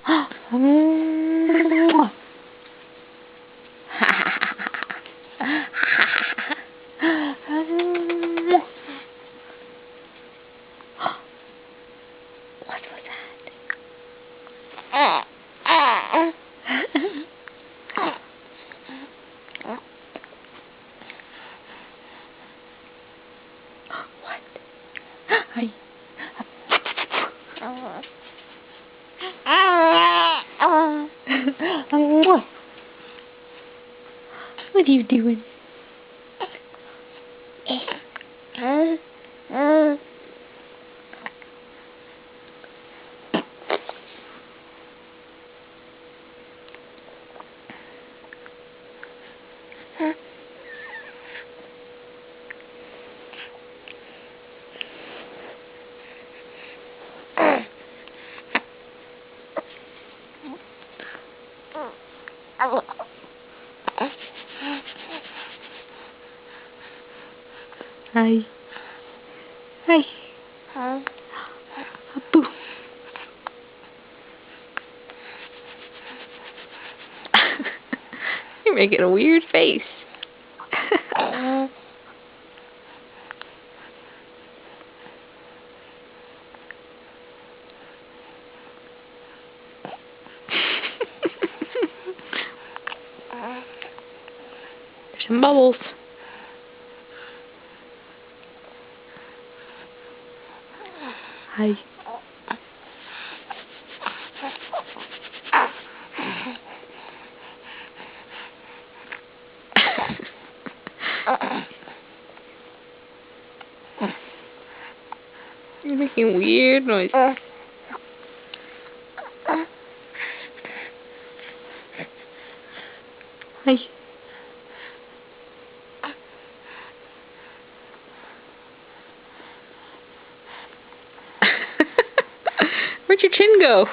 What was that? What? Hi. What are you doing? Hi. Hi. Boo. You're making a weird face. There's some bubbles. Hi. You're making weird noises. Hi. Where'd your chin go?